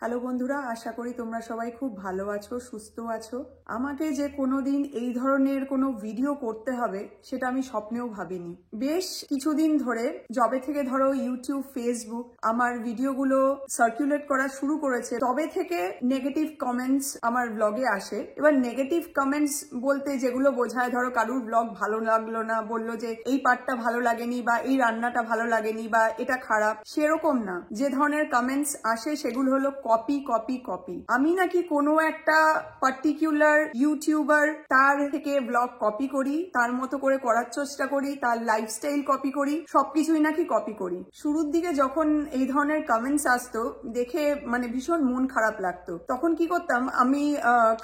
Hello বন্ধুরা, আশা করি তোমরা সবাই খুব ভালো আছো, সুস্থ আছো। আমাকে যে কোনোদিন এই ধরনের কোনো ভিডিও করতে হবে সেটা আমি স্বপ্নেও ভাবিনি। বেশ কিছুদিন ধরে যবে থেকে ধরো ইউটিউব, ফেসবুক আমার ভিডিওগুলো সার্কুলেট করা শুরু করেছে, তবে থেকে নেগেটিভ কমেন্টস আমার ব্লগে আসে। এবার নেগেটিভ কমেন্টস বলতে যেগুলো বোঝায়, ধরো কারুর ব্লগ ভালো লাগলো না, বললো যে এই পার্টটা ভালো লাগেনি বা এই রান্নাটা ভালো লাগেনি বা এটা খারাপ, সেরকম না। যে ধরনের কমেন্টস আসে সেগুলো হলো কপি কপি কপি। আমি নাকি কোনো একটা পার্টিকুলার ইউটিউবার, তার থেকে ব্লগ কপি করি, তার মতো করে করার চেষ্টা করি, তার লাইফস্টাইল কপি করি, সবকিছুই নাকি কপি করি। শুরুর দিকে যখন এই ধরনের কমেন্টস আসতো দেখে মানে ভীষণ মন খারাপ লাগতো। তখন কি করতাম, আমি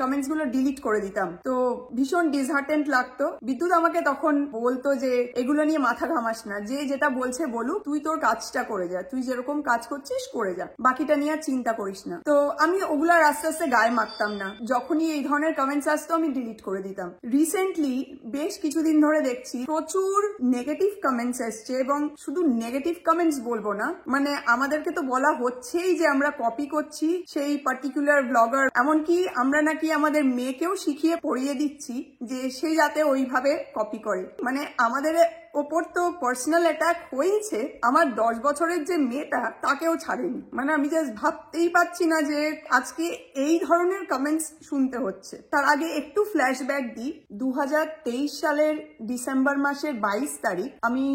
কমেন্টস গুলো ডিলিট করে দিতাম। তো ভীষণ ডিসহার্টেন্ট লাগতো। বিদ্যুৎ আমাকে তখন বলতো যে এগুলো নিয়ে মাথা ঘামাস না, যে যেটা বলছে বলুক, তুই তোর কাজটা করে যা, তুই যেরকম কাজ করছিস করে যা, বাকিটা নিয়ে চিন্তা করিস না। তো আমি ওগুলার আস্তে আস্তে গায়ে মাখতাম না। যখনই এই ধরনের কমেন্টস আসতো আমি ডিলিট করে দিতাম। রিসেন্টলি বেশ কিছুদিন ধরে দেখছি প্রচুর নেগেটিভ কমেন্টস এসছে, এবং শুধু নেগেটিভ কমেন্টস বলবো না, মানে আমাদেরকে তো বলা হচ্ছেই যে আমরা কপি করছি সেই পার্টিকুলার ব্লগার। এমনকি আমরা নাকি আমাদের মেয়েকেও শিখিয়ে পড়িয়ে দিচ্ছি যে সে যাতে ওইভাবে কপি করে। মানে আমাদের ওপর তো পার্সোনাল অ্যাটাক হয়েছে, আমার 10 বছরের যে মেয়েটা তাকেও ছাড়েনি। মানে আমি জাস্ট ভাবতেই পাচ্ছি না যে আজকে এই ধরনের কমেন্টস শুনতে হচ্ছে। তার আগে একটু ফ্ল্যাশব্যাক দিই। 2023 সালের ডিসেম্বর মাসের 22 তারিখ আমি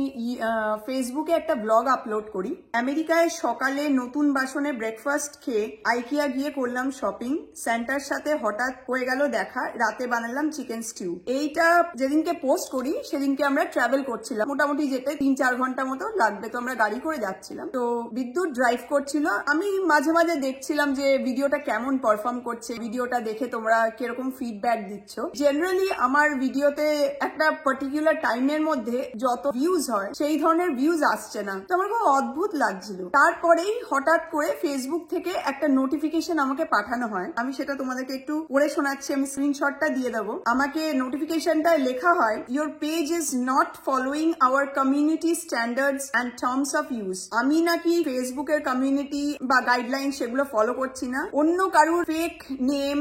ফেসবুকে একটা ব্লগ আপলোড করি। আমেরিকায় সকালে নতুন বাসনে ব্রেকফাস্ট খেয়ে আইকিয়া গিয়ে করলাম শপিং। স্যান্টার সাথে হঠাৎ হয়ে গেল দেখা, রাতে বানালাম চিকেন স্টিউ। এইটা যেদিনকে পোস্ট করি সেদিনকে আমরা ট্রাভেল করছিলাম, মোটামুটি যেতে 3-4 ঘন্টা মতো লাগবে। তো আমরা গাড়ি করে যাচ্ছিলাম, তো বিদ্যুৎ ড্রাইভ করছিল। আমি মাঝে মাঝে দেখছিলাম যে ভিডিওটা কেমন পারফর্ম করছে, ভিডিওটা দেখে তোমরা কিরকম ফিডব্যাক দিচ্ছ। জেনারেলি আমার ভিডিওতে একটা পার্টিকুলার টাইমের মধ্যে যত ভিউজ হয় সেই ধরনের ভিউজ আসছে না। তো আমার খুব অদ্ভুত লাগছিল। তারপরেই হঠাৎ করে ফেসবুক থেকে একটা নোটিফিকেশন আমাকে পাঠানো হয়। আমি সেটা তোমাদেরকে একটু পড়ে শোনাচ্ছি, আমি স্ক্রিনশটটা দিয়ে দেবো। আমাকে নোটিফিকেশনটায় লেখা হয়, your page is not following our community standards and terms of use. আমি নাকি ফেসবুকের কমিউনিটি বা গাইডলাইন সেগুলো ফলো করছি না, অন্য কারুর ফেক নেম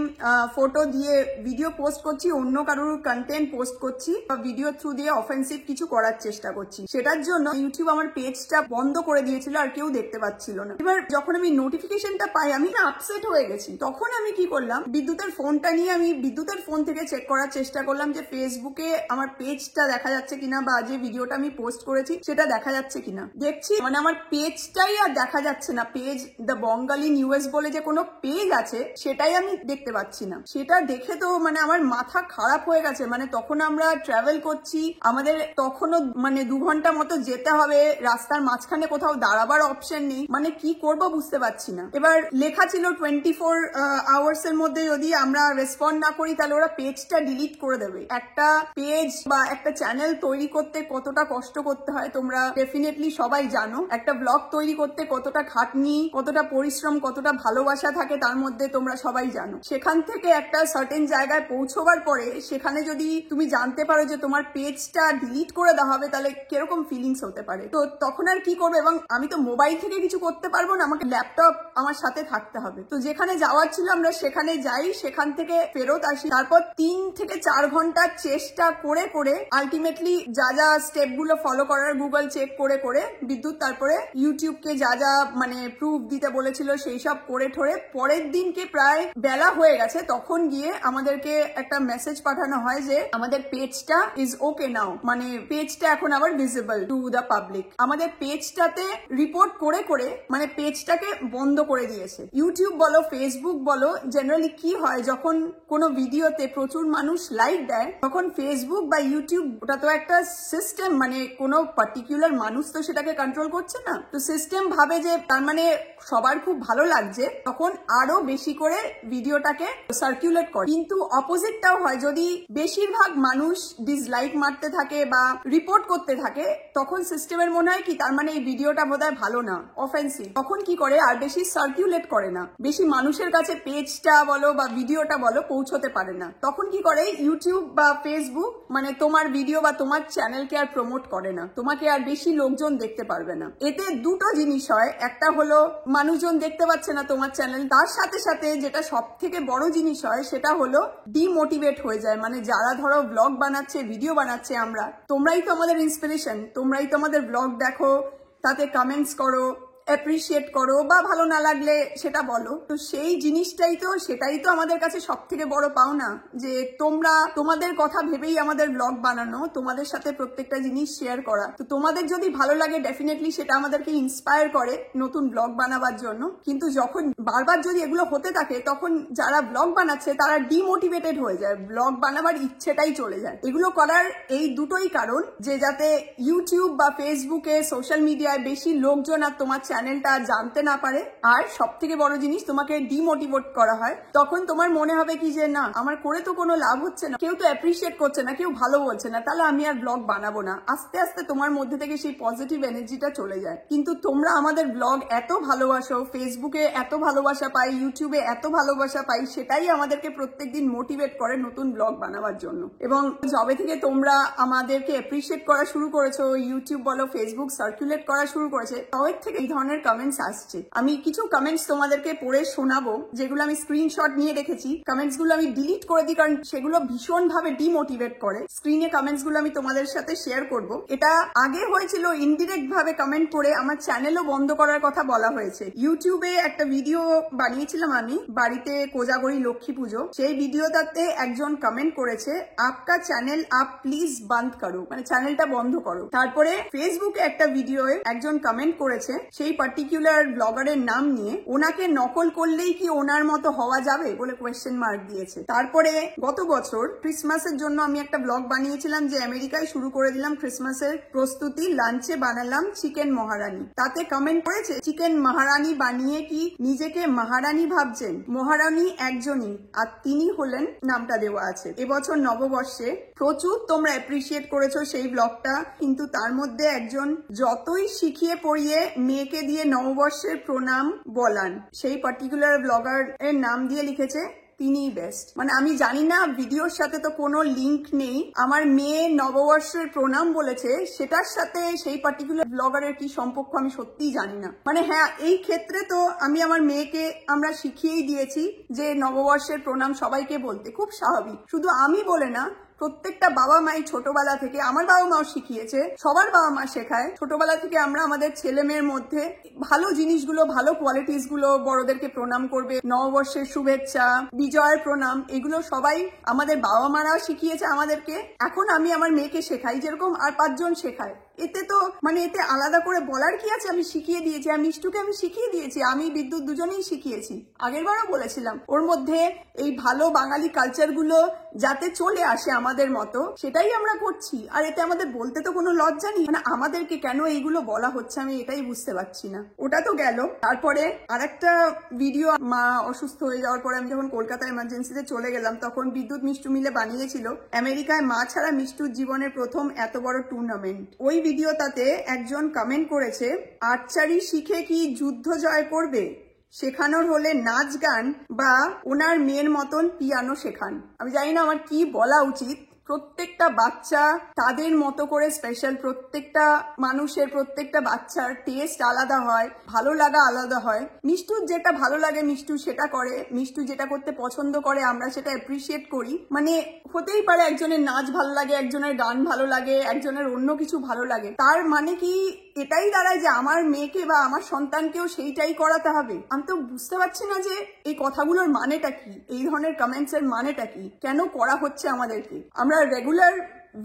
ফটো দিয়ে ভিডিও পোস্ট করছি, অন্য কারুর কন্টেন্ট পোস্ট করছি বা ভিডিও থ্রু দিয়ে অফেন্সিভ কিছু করার চেষ্টা করছি। সেটার জন্য ইউটিউব আমার পেজটা বন্ধ করে দিয়েছিল, আর কেউ দেখতে পাচ্ছিল না। এবার যখন আমি নোটিফিকেশনটা পাই আমি আপসেট হয়ে গেছি। তখন আমি কি করলাম, বিদ্যুতের ফোনটা নিয়ে আমি বিদ্যুতের ফোন থেকে চেক করার চেষ্টা করলাম যে ফেসবুকে আমার পেজটা দেখা যাচ্ছে কিনা, বা যে ভিডিওটা আমি পোস্ট করেছি সেটা দেখা যাচ্ছে কিনা। দেখছি মানে আমার পেজটাই আর দেখা যাচ্ছে না। পেজ দ্য বঙ্গালী নিউজ বলে যে কোনো পেজ আছে সেটাই আমি দেখতে পাচ্ছি না। সেটা দেখে তো মানে আমার মাথা খারাপ হয়ে গেছে। মানে তখন আমরা ট্রাভেল করছি, আমাদের তখনও মানে 2 ঘন্টা মতো যেতে হবে, রাস্তার মাঝখানে কোথাও দাঁড়াবার অপশন নেই। মানে কি করব বুঝতে পারছি না। এবার লেখা ছিল 24 আওয়ার্স এর মধ্যে যদি আমরা রেসপন্ড না করি তাহলে ওরা পেজটা ডিলিট করে দেবে। একটা পেজ বা একটা চ্যানেল তৈরি করতে কতটা কষ্ট করতে হয় তোমরা ডেফিনেটলি সবাই জানো। একটা ব্লগ তৈরি করতে কতটা খাটনি, কতটা পরিশ্রম, কতটা ভালোবাসা থাকে তার মধ্যে তোমরা সবাই জানো। সেখান থেকে একটা সার্টেন জায়গায় পৌঁছবার পরে সেখানে যদি তুমি জানতে পারো যে তোমার পেজটা ডিলিট করে দেওয়া হবে, তাহলে কিরকম ফিলিংস হতে পারে। তো তখন আর কি করবে, এবং আমি তো মোবাইল থেকে কিছু করতে পারবো না, আমাকে ল্যাপটপ আমার সাথে থাকতে হবে। তো যেখানে যাওয়ার ছিল আমরা সেখানে যাই, সেখান থেকে ফেরত আসি। তারপর 3 থেকে 4 ঘন্টার চেষ্টা করে করে আলটিমেটলি যা যা স্টেপ গুলো ফলো করার গুগল চেক করে করে বিদ্যুৎ তারপরে ইউটিউবকে যা যা মানে প্রুফ দিতে বলেছিল সেই সব করে ঠোরে পরের দিনকে প্রায় বেলা হয়ে গেছে, তখন গিয়ে আমাদেরকে একটা মেসেজ পাঠানো হয় যে আমাদের পেজটা ইজ ওকে নাও, মানে পেজটা এখন আবার ভিজিবল টু দ্য পাবলিক। আমাদের পেজটাতে রিপোর্ট করে করে মানে পেজটাকে বন্ধ করে দিয়েছে। ইউটিউব বলো, ফেসবুক বলো, জেনারেলি কি হয় যখন কোনো ভিডিওতে প্রচুর মানুষ লাইক দেয় তখন ফেসবুক বা ইউটিউব, ওটা তো একটা সিস্টেম, মানে কোনো পার্টিকুলার মানুষ তো সেটাকে কন্ট্রোল করছে না। তো সিস্টেম ভাবে যে তার মানে সবার খুব ভালো লাগছে, তখন আরো বেশি করে ভিডিওটাকে সার্কুলেট করে। কিন্তু অপোজিটটাও হয়, যদি বেশিরভাগ মানুষ ডিসলাইক মারতে থাকে বা রিপোর্ট করতে থাকে তখন সিস্টেমের মনে হয় কি তার মানে এই ভিডিওটা বোধহয় ভালো না, অফেন্সিভ। তখন কি করে আর বেশি সার্কুলেট করে না, বেশি মানুষের কাছে পেজটা বলো বা ভিডিওটা বলো পৌঁছতে পারে না। তখন কি করে ইউটিউব বা ফেসবুক মানে তোমার ভিডিও বা তোমার চ্যানেলকে আর প্রমোট করে না, তোমাকে আর বেশি লোকজন দেখতে পারবে না। এতে দুটো জিনিস হয়, একটা হলো মানুষজন দেখতে পাচ্ছে না তোমার চ্যানেল, তার সাথে সাথে যেটা সব থেকে বড় জিনিস হয় সেটা হলো ডিমোটিভেট হয়ে যায়। মানে যারা ধরো ব্লগ বানাচ্ছে, ভিডিও বানাচ্ছে, তোমরাই তো আমাদের ইন্সপিরেশন, তোমরাই তো আমাদের ব্লগ দেখো, তাতে কমেন্টস করো, অ্যাপ্রিসিয়েট করো, বা ভালো না লাগলে সেটা বলো। তো সেই জিনিসটাই তো, সেটাই তো আমাদের কাছে সব থেকে বড় পাওনা, যে তোমরা তোমাদের কথা ভেবেই আমাদের ব্লগ বানানো, তোমাদের সাথে প্রত্যেকটা জিনিস শেয়ার করা। তো তোমাদের যদি ভালো লাগে ডেফিনেটলি সেটা আমাদেরকে ইন্সপায়ার করে নতুন ব্লগ বানাবার জন্য। কিন্তু যখন বারবার যদি এগুলো হতে থাকে, তখন যারা ব্লগ বানাচ্ছে তারা ডিমোটিভেটেড হয়ে যায়, ব্লগ বানাবার ইচ্ছেটাই চলে যায়। এগুলো করার এই দুটোই কারণ, যে যাতে ইউটিউব বা ফেসবুকে, সোশ্যাল মিডিয়ায় বেশি লোকজন আর তোমার চ্যানেলটা জানতে না পারে। আর সব থেকে বড় জিনিস, তোমাকে ডিমোটিভেট করা হয়। তখন তোমার মনে হবে কি যে না, আমার করে তো কোনো লাভ হচ্ছে না, কেউ তো অ্যাপ্রিসিয়েট করছে না, কেউ ভালো বলছে না, তাহলে আমি আর ব্লগ বানাবো না। আস্তে আস্তে তোমার মধ্যে থেকে সেই পজিটিভ এনার্জিটা চলে যায়। কিন্তু তোমরা আমাদের ব্লগ এত ভালোবাসো, ফেসবুকে এত ভালোবাসা পাই, ইউটিউবে এত ভালোবাসা পাই, সেটাই আমাদেরকে প্রত্যেকদিন মোটিভেট করে নতুন ব্লগ বানাবার জন্য। এবং যবে থেকে তোমরা আমাদেরকে অ্যাপ্রিসিয়েট করা শুরু করেছো, ইউটিউব বলো, ফেসবুক সার্কুলেট করা শুরু করেছে, তবে থেকে এই ধরনের কমেন্টস আসছে। আমি কিছু কমেন্টস তোমাদেরকে পড়ে শোনাবো, যেগুলো আমি স্ক্রিনশট নিয়ে রেখেছি। কমেন্টস গুলো আমি ডিলিট করে দিই, কারণ সেগুলো ভীষণ ভাবে ডিমোটিভেট করে। স্ক্রিনে কমেন্টস গুলো আমি তোমাদের সাথে শেয়ার করব। এটা আগে হয়েছিল ইনডিরেক্ট ভাবে কমেন্ট করে আমার চ্যানেলও বন্ধ করার কথা বলা হয়েছে। ইউটিউবে একটা ভিডিও বানিয়েছিলাম আমি, বাড়িতে কোজাগরি লক্ষ্মী পুজো, সেই ভিডিওটাতে একজন কমেন্ট করেছে, আপকা চ্যানেল আপ প্লিজ বন্ধ করো, মানে চ্যানেলটা বন্ধ করো। তারপরে ফেসবুকে একটা ভিডিওয়ে একজন কমেন্ট করেছে সেই পার্টিকুলার ব্লগারের নাম নিয়ে, ওনাকে নকল করলেই কি ওনার মতো হওয়া যাবে বলে কোয়েশ্চেন মার্ক দিয়েছে। তারপরে গত বছর ক্রিসমাসের জন্য আমি একটা ব্লগ বানিয়েছিলাম, যে আমেরিকায় শুরু করে দিলাম ক্রিসমাসের প্রস্তুতি, লাঞ্চে বানালাম চিকেন মহারানী। তাতে কমেন্ট করেছে, চিকেন মহারানী বানিয়ে কি নিজেকে মহারানী ভাবছেন? মহারানী একজনই, আর তিনি হলেন, নামটা দেওয়া আছে। এবছর নববর্ষে প্রচুর তোমরা অ্যাপ্রিসিয়েট করেছো সেই ব্লগটা, কিন্তু তার মধ্যে একজন যতই শিখিয়ে পড়িয়ে মেয়েকে দিয়ে নববর্ষের প্রণাম বলান, সেই পার্টিকুলার ব্লগার এর নাম দিয়ে লিখেছে তিনিই বেস্ট। মানে আমি জানি না, ভিডিওর সাথে তো কোনো লিঙ্ক নেই, আমার মেয়ে নববর্ষের প্রণাম বলেছে, সেটার সাথে সেই পার্টিকুলার ব্লগারের কি সম্পর্ক আমি সত্যিই জানি না। মানে হ্যাঁ, এই ক্ষেত্রে তো আমি আমার মেয়েকে আমরা শিখিয়েই দিয়েছি যে নববর্ষের প্রণাম সবাইকে বলতে, খুব স্বাভাবিক। শুধু আমি বলে না, প্রত্যেকটা বাবা মাই ছোটবেলা থেকে, আমার বাবা মাও শিখিয়েছে, সবার বাবা মা শেখায় ছোটবেলা থেকে। আমরা আমাদের ছেলে মেয়ের মধ্যে ভালো জিনিসগুলো, ভালো কোয়ালিটিস গুলো, বড়দেরকে প্রণাম করবে, নববর্ষের শুভেচ্ছা, বিজয়ের প্রণাম, এগুলো সবাই আমাদের বাবা মারাও শিখিয়েছে আমাদেরকে। এখন আমি আমার মেয়েকে শেখাই, যেরকম আর 5 জন শেখায়। এতে তো মানে এতে আলাদা করে বলার কি আছে? আমি শিখিয়ে দিয়েছি, আর মিষ্টুকে আমি শিখিয়ে দিয়েছি, আমি বিদ্যুৎ দুজনেই শিখিয়েছি। আগের বারও বলেছিলাম ওর মধ্যে এই ভালো বাঙালি কালচার গুলো যাতে চলে আসে আমাদের মতো, সেটাই আমরা করছি। আর এতে আমাদের বলতে তো কোনো লজ্জা নেই। মানে আমাদেরকে কেন এইগুলো বলা হচ্ছে আমি এটাই বুঝতে পারছি না। ওটা তো গেল। তারপরে আরেকটা ভিডিও, মা অসুস্থ হয়ে যাওয়ার পরে আমি যখন কলকাতা এমার্জেন্সিতে চলে গেলাম, তখন বিদ্যুৎ মিষ্টু মিলে বানিয়েছিল আমেরিকায় মা ছাড়া মিষ্টুর জীবনের প্রথম এত বড় টুর্নামেন্ট। ওই ভিডিওটাতে একজন কমেন্ট করেছে, আর্চারি শিখে কি যুদ্ধ জয় করবে? শেখানোর হলে নাচ গান বা ওনার মেয়ের মতন পিয়ানো শেখান। আমি জানি না আমার কি বলা উচিত। প্রত্যেকটা বাচ্চা তাদের মতো করে স্পেশাল, প্রত্যেকটা মানুষের, প্রত্যেকটা বাচ্চার টেস্ট আলাদা হয়, ভালো লাগা আলাদা হয়। মিষ্টুর যেটা ভালো লাগে মিষ্টু সেটা করে, মিষ্টু যেটা করতে পছন্দ করে আমরা সেটা অ্যাপ্রিসিয়েট করি। মানে হতেই পারে একজনের নাচ ভালো লাগে, একজনের গান ভালো লাগে, একজনের অন্য কিছু ভালো লাগে, তার মানে কি এটাই দাঁড়ায় যে আমার মেয়েকে বা আমার সন্তানকেও সেইটাই করাতে হবে? আমি তো বুঝতে পারছি না যে এই কথাগুলোর মানেটা কি, এই ধরনের কমেন্টস এর মানেটা কি, কেন করা হচ্ছে আমাদেরকে? আমরা রেগুলার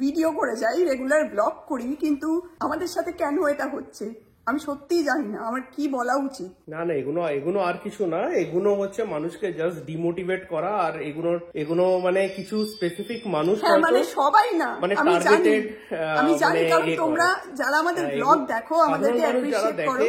ভিডিও করে যাই, রেগুলার ব্লগ করি, কিন্তু আমাদের সাথে কেন এটা হচ্ছে আমি সত্যিই জানি না। আমার কি বলা উচিত? না না, এগুলো আর কিছু না, এগুলো হচ্ছে মানুষকে জাস্ট ডিমোটিভেট করা। আর এগুলো মানে কিছু স্পেসিফিক মানুষ, মানে সবাই না, মানে আমি জানি, মানে কারণ তোমরা যারা আমাদের ব্লগ দেখো, আমাদেরকে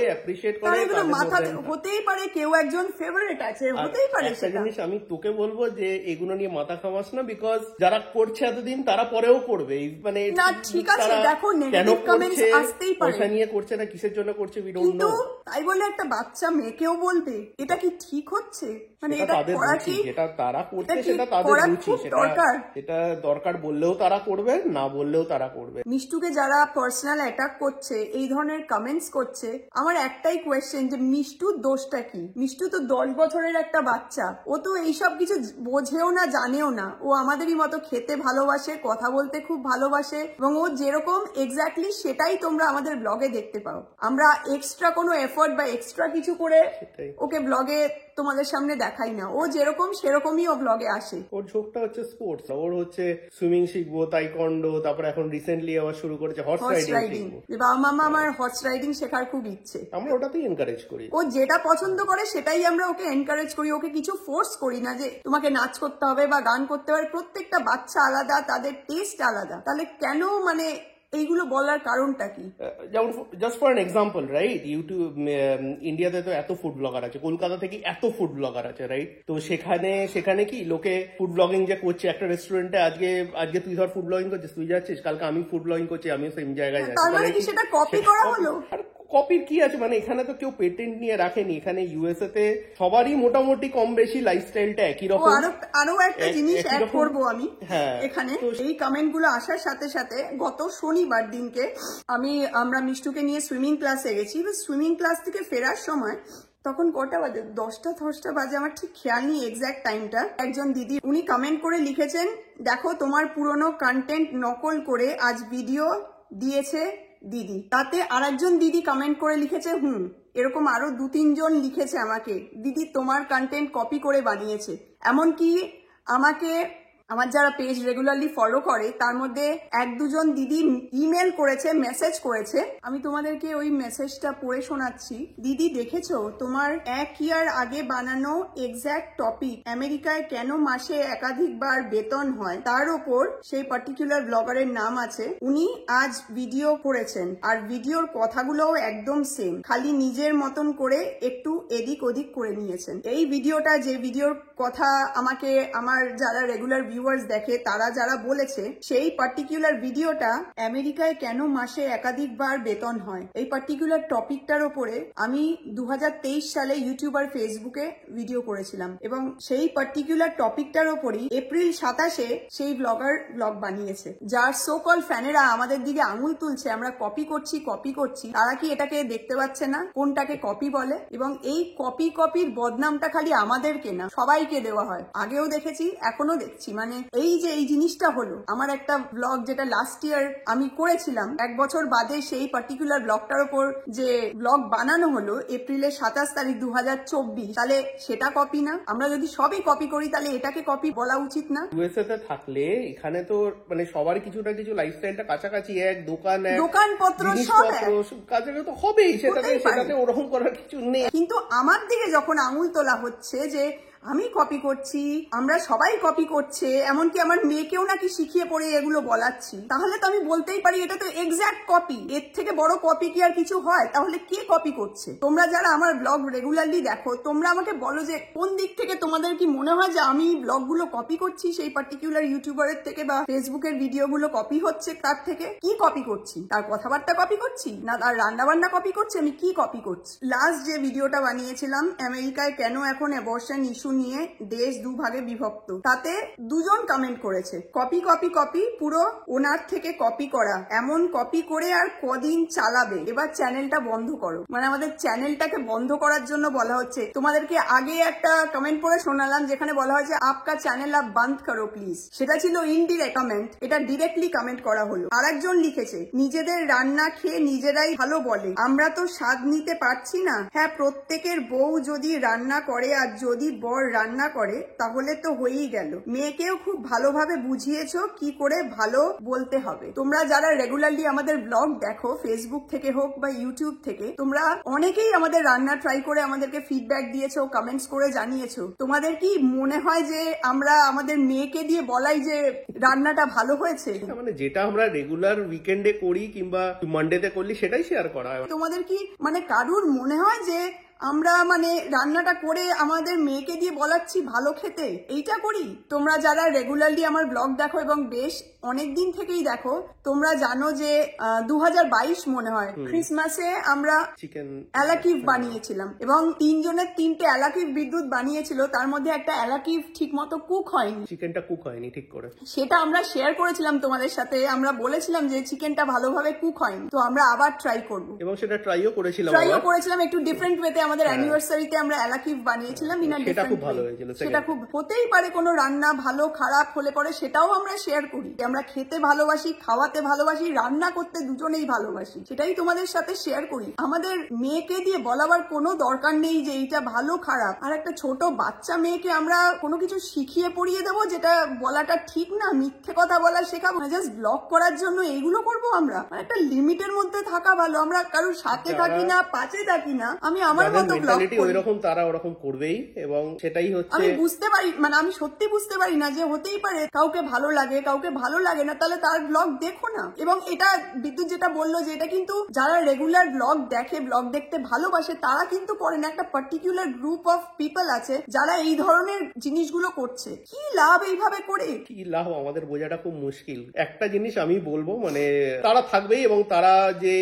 অ্যাপ্রিসিয়েট করো, এগুলো মাথাতে হতেই পারে কেউ একজন ফেভারিট আছে, হতেই পারে। একটা জিনিস আমি তোকে বলবো যে এগুলো নিয়ে মাথা খামাস না, বিকজ যারা করছে এতদিন তারা পরেও করবে। মানে না ঠিক আছে, দেখো নেগেটিভ কমেন্টস আসতেই পারে, পয়সা নিয়ে করছে না, কিসের জন্য জন্য করছে উই ডোন্ট কিন্তু নো। তাই বলে একটা বাচ্চা মেয়েকেও বলবে, এটা কি ঠিক হচ্ছে? মানে এটা এটা তাদের করা রুচি, কি যেটা তারা করছে এটা কি সেটা তাদের করা রুচি, খুব সেটা দরকার? সেটা দরকার বললেও তারা করবে, না বললেও তারা করবে। মিষ্টুকে যারা পার্সোনাল অ্যাটাক করছে, এই ধরনের কমেন্টস করছে, আমার একটাই কোয়েশ্চেন যে মিষ্টুর দোষটা কি? মিষ্টু তো 10 বছরের একটা বাচ্চা, ও তো এইসব কিছু বোঝেও না, জানেও না। ও আমাদেরই মতো খেতে ভালোবাসে, কথা বলতে খুব ভালোবাসে, এবং ও যেরকম এক্স্যাক্টলি সেটাই তোমরা আমাদের ব্লগে দেখতে পাও। আমরা এক্সট্রা কোনো এফোর্ট বা এক্সট্রা কিছু করে সেটাই। ওকে ব্লগে তোমাদের সামনে দেখাই না। ও যেরকম সেরকমই ও ব্লগে আসে। ওর ঝোঁকটা হচ্ছে স্পোর্টস, ওর হচ্ছে সুইমিং শিখবো, তাইকন্ডো, তারপর এখন রিসেন্টলি আবার শুরু করেছে হর্স হর্স রাইডিং রাইডিং। শিখবো। বাবা মামা আমার হর্স রাইডিং শেখার খুব ইচ্ছে। আমরা ওটাতেই এনকারেজ করি। ও যেটা পছন্দ করে সেটাই আমরা ওকে এনকারেজ করি, ওকে কিছু ফোর্স করি না যে তোমাকে নাচ করতে হবে বা গান করতে হবে। প্রত্যেকটা বাচ্চা আলাদা, তাদের টেস্ট আলাদা। তাহলে কেন মানে এইগুলো বলার কারণটা কি? যেমন just for an example, right, YouTube ইন্ডিয়াতে তো এত ফুড ব্লগার আছে, কলকাতা থেকে এত ফুড ব্লগার আছে, রাইট? তো সেখানে কি লোকে ফুড ব্লগিং যে করছে একটা রেস্টুরেন্টে, আজকে তুই ধর ফুড ব্লগিং করছিস, তুই যাচ্ছিস, কালকে আমি ফুড ব্লগিং করছি, আমিও সেম জায়গায় যাচ্ছি। তার মানে কি সেটা কপি করা হলো? কপির কি আছে, মানে এখানে তো কেউ পেটেন্ট নিয়ে রাখেনি। এখানে ইউএসএ তে সবারই মোটামুটি কম বেশি লাইফস্টাইলটা একই রকম। আরো একটা জিনিস অ্যাড করবো আমি হ্যাঁ, এখানে। এই কমেন্ট গুলো আসার সাথে সাথে গত শনিবার দিনকে আমরা মিষ্টুকে নিয়ে সুইমিং ক্লাসে গেছি। সুইমিং ক্লাস থেকে ফেরার সময় তখন কটা বাজে, 10টা বাজে, আমার ঠিক খেয়াল নেই এক্সাক্ট টাইমটা। একজন দিদি উনি কমেন্ট করে লিখেছেন, দেখো তোমার পুরনো কন্টেন্ট নকল করে আজ ভিডিও দিয়েছে দিদি। তাতে আরেকজন দিদি কমেন্ট করে লিখেছে এরকম আরো 2-3 জন লিখেছে আমাকে, দিদি তোমার কন্টেন্ট কপি করে বানিয়েছে। এমনকি আমাকে আমার যারা পেজ রেগুলারলি ফলো করে তার মধ্যে 1-2 জন দিদি ইমেল করেছে, মেসেজ করেছে। আমি তোমাদেরকে ওই মেসেজটা পড়ে শোনাচ্ছি। দিদি দেখেছো তোমার 1 ইয়ার আগে বানানো এক্স্যাক্ট টপিক, আমেরিকায় কেন মাসে একাধিকবার বেতন হয়, তার ওপর সেই পার্টিকুলার ব্লগারের নাম আছে। উনি আজ ভিডিও করেছেন আর ভিডিওর কথাগুলোও একদম সেম, খালি নিজের মতন করে একটু এদিক ওদিক করে নিয়েছেন। এই ভিডিওটা, যে ভিডিওর কথা আমাকে আমার যারা রেগুলার ভিউয়ার্স দেখে তারা যারা বলেছে, সেই পার্টিকুলার ভিডিওটা আমেরিকায় কেন মাসে একাধিকবার বেতন হয়, এই পার্টিকুলার টপিকটার উপরে আমি 2023 সালে ইউটিউব আর ফেসবুকে ভিডিও করেছিলাম, এবং সেই পার্টিকুলার টপিকটার উপরই এপ্রিল 27-এ সেই ব্লগার ব্লগ বানিয়েছে। যার সোকল ফ্যানেরা আমাদের দিকে আঙুল তুলছে আমরা কপি করছি, তারা কি এটাকে দেখতে পাচ্ছে না কোনটাকে কপি বলে? এবং এই কপির বদনামটা খালি আমাদেরকে না, সবাইকে দেওয়া হয়। আগেও দেখেছি, এখনো দেখছি। মানে এই যে এই জিনিসটা হলো, আমার একটা ব্লগ যেটা লাস্ট ইয়ার আমি করেছিলাম, 1 বছর বাদে সেই পার্টিকুলার ব্লগটার উপর যে ব্লগ বানানো হলো এপ্রিলের 27 তারিখ 2024, তাহলে সেটা কপি না? আমরা যদি সবই কপি করি তাহলে এটাকে কপি বলা উচিত না? ইউএসএ তে থাকলে এখানে তো মানে সবার কিছু না কিছু লাইফস্টাইলটা কাছাকাছি, এক দোকানপত্র সব কাছাকাছি তো হবেই, সেটাতে ওরকম করার কিছু নেই। কিন্তু আমার দিকে যখন আঙুল তোলা হচ্ছে যে আমি কপি করছি, আমরা সবাই কপি করছে, এমনকি আমার মেয়েকেও নাকি শিখিয়ে পড়ে এগুলো বলাচ্ছি, তাহলে তো আমি বলতেই পারি এটা তো এক্স্যাক্ট কপি। এর থেকে বড় কপি কি আর কিছু হয়? তাহলে কে কপি করছে? তোমরা যারা আমার ব্লগ রেগুলারলি দেখো, তোমরা আমাকে বলো যে কোন দিক থেকে তোমাদের কি মনে হয় যে আমি ব্লগগুলো কপি করছি সেই পার্টিকুলার ইউটিউবারের থেকে, বা ফেসবুকের ভিডিওগুলো কপি হচ্ছে তার থেকে? কি কপি করছি? তার কথাবার্তা কপি করছি, না তার রান্নাবান্না কপি করছি? আমি কি কপি করছি? লাস্ট যে ভিডিওটা বানিয়েছিলাম, আমেরিকায় কেন এখন অ্যাবর্শন ইস্যু নিয়ে দেশ 2 ভাগে বিভক্ত, তাতে 2 জন কমেন্ট করেছে কপি, পুরো ওনার থেকে কপি করা, এমন কপি করে আর কদিন চালাবে, এবার চ্যানেলটা বন্ধ করো। মানে আমাদের চ্যানেলটাকে বন্ধ করার জন্য বলা হচ্ছে। তোমাদেরকে আগে একটা কমেন্ট পড়ে শোনালাম যেখানে বলা হয়েছে আপকা চ্যানেল আপ বন্ধ করো প্লিজ, সেটা ছিল ইনডিরেক্ট কমেন্ট, এটা ডিরেক্টলি কমেন্ট করা হলো। আরেকজন লিখেছে নিজেদের রান্না খেয়ে নিজেরাই ভালো বলে, আমরা তো স্বাদ নিতে পারছি না। হ্যাঁ, প্রত্যেকের বউ যদি রান্না করে আর যদি বর রান্না করে তাহলে তো হয়েই গেল। মেয়েকেও খুব ভালোভাবে বুঝিয়েছো কি করে ভালো বলতে হবে। তোমরা যারা রেগুলারলি আমাদের ব্লগ দেখো, ফেসবুক থেকে হোক বা ইউটিউব থেকে, তোমরা অনেকেই আমাদের রান্না ট্রাই করে আমাদেরকে ফিডব্যাক দিয়েছো, কমেন্টস করে জানিয়েছো। তোমাদের কি মনে হয় যে আমরা আমাদের মেয়েকে দিয়ে বলাই যে রান্নাটা ভালো হয়েছে? মানে যেটা আমরা রেগুলার উইকেন্ডে করি কিংবা মানডেতে করলি সেটাই শেয়ার করা হয়। তোমাদের কি মানে কারুর মনে হয় যে আমরা মানে রান্নাটা করে আমাদের মেয়েকে দিয়ে বলাচ্ছি ভালো খেতে? এইটা করি? তোমরা যারা রেগুলারলি আমার ব্লগ দেখো এবং বেশ অনেক দিন থেকেই দেখো, তোমরা জানো যে 2022 মনে হয় ক্রিসমাসে আমরা চিকেন অ্যালাকিভ বানিয়েছিলাম এবং 3 জনের 3টে অ্যালাকিভ বিদ্যুৎ বানিয়েছিল, তার মধ্যে একটা অ্যালাকিভ ঠিক মতো কুক হয়নি, চিকেনটা কুক হয়নি ঠিক করে। সেটা আমরা শেয়ার করেছিলাম তোমাদের সাথে। আমরা বলেছিলাম যে চিকেনটা ভালোভাবে কুক হয়নি, তো আমরা আবার ট্রাই করবো। এবং সেটা ট্রাইও করেছিলাম একটু ডিফারেন্ট ওয়েতে। আমাদের অ্যানিভার্সারিতে আমরা অ্যালাকিভ বানিয়েছিলাম ইন আ সেটা খুব ডিফারেন্ট ভালো ওয়ে। হয়েছিল। সেটা খুব হতেই পারে, কোনো রান্না ভালো খারাপ হলে পরে সেটাও আমরা শেয়ার করি। আমরা খেতে ভালোবাসি, খাওয়াতে ভালোবাসি, রান্না করতে দুজনেই ভালোবাসি, সেটাই তোমাদের সাথে শেয়ার করি। আমাদের মেয়েকে দিয়ে বলাবার কোনো দরকার নেই যে এইটা ভালো খারাপ। আর একটা ছোট বাচ্চা মেয়েকে আমরা কোনো কিছু শিখিয়ে পড়িয়ে দেবো যেটা বলাটা ঠিক না, মিথ্যে কথা বলা শেখাবো না, জাস্ট ব্লগ করার জন্য এইগুলো করবো আমরা? একটা লিমিটের মধ্যে থাকা ভালো। আমরা কারোর সাথে থাকি না, পাশে থাকি না, আমি আমার মতো ব্লগ করি। ওইরকম তারা ওরকম করবেই, এবং সেটাই হচ্ছে আমি বুঝতে পারি, মানে আমি সত্যি বুঝতে পারি না যে হতেই পারে কাউকে ভালো লাগে, কাউকে ভালো লাগে না, তাহলে তার ব্লগ দেখো না। এবং এটা বিদ্যুৎ যেটা বললো যে এটা কিন্তু যারা রেগুলার ব্লগ দেখে, ব্লগ দেখতে ভালোবাসে, তারা কিন্তু করে না। একটা পার্টিকুলার গ্রুপ অফ পিপল আছে যারা এই ধরনের জিনিসগুলো করছে। কি লাভ এইভাবে করে? কি লাভ আমাদের বোঝাটা খুব মুশকিল। একটা জিনিস আমি বলবো, মানে তারা থাকবেই, এবং তারা যে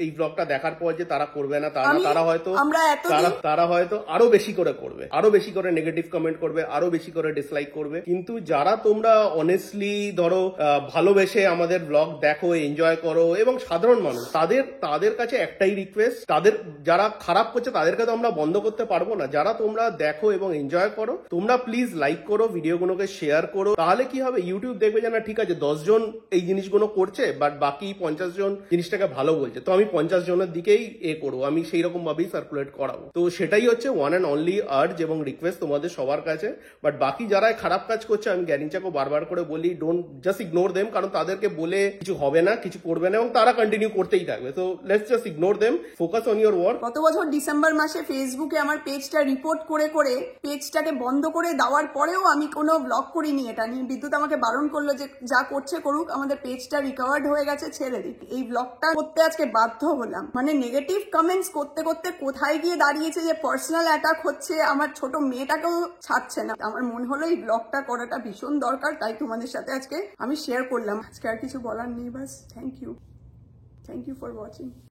এই ব্লগটা দেখার পর যে তারা করবে না তারা হয়তো তারা হয়তো আরো বেশি করে করবে, আরো বেশি করে নেগেটিভ কমেন্ট করবে, আরো বেশি করে ডিসলাইক করবে। কিন্তু যারা তোমরা অনেস্টলি ধরো ভালোবেসে আমাদের ব্লগ দেখো, এনজয় করো, এবং সাধারণ মানুষ, তাদের কাছে একটাই রিকোয়েস্ট, যারা খারাপ করছে তাদেরকে তো আমরা বন্ধ করতে পারবো না। যারা তোমরা দেখো এবং এনজয় করো, তোমরা প্লিজ লাইক করো, ভিডিওগুলোকে শেয়ার করো। তাহলে কি হবে, ইউটিউব দেখবে যে না ঠিক আছে 10 জন এই জিনিসগুলো করছে, বাট বাকি 50 জন জিনিসটাকে ভালো বলছে, তো আমি 50 জনের দিকেই করবো, আমি সেই রকম ভাবেই সার্কুলেট করাবো। তো সেটাই হচ্ছে ওয়ান অ্যান্ড অনলি আর্জ এবং রিকোয়েস্ট তোমাদের সবার কাছে। বাট বাকি যারা খারাপ কাজ করছে, আমি গ্যারিঞ্চাকে বারবার করে বলি, ডোন্ট জাস্ট ইগনোর দেম, কারণ তাদেরকে বলে কিছু হবে না, কিছু করবে না, এবং তারা কন্টিনিউ করতেই থাকবে। তো let's just ignore them, focus on your work. গত বছর ডিসেম্বর মাসে ফেসবুকে আমার পেজটা রিপোর্ট করে পেজটাকে বন্ধ করে দেওয়ার পরেও আমি কোনো ব্লগ করিনি। এটা নিয়ে বিদ্যুৎ আমাকে বারণ করলো যে যা করছে করুক, আমাদের পেজটা রিকভার্ড হয়ে গেছে, ছেড়ে দিক। এই ব্লগটা করতে আজকে বাধ্য হলাম। মানে নেগেটিভ কমেন্টস করতে করতে কোথায় গিয়ে দাঁড়িয়েছে যে পার্সোনাল অ্যাটাক হচ্ছে, আমার ছোট মেয়েটাকেও ছাড়ছে না। আমার মনে হলো এই ব্লগটা করাটা ভীষণ দরকার, তাই তোমাদের সাথে আজকে আমি শেয়ার করলাম। আজকে আর কিছু বলার নেই, বাস থ্যাংক ইউ ফর ওয়াচিং।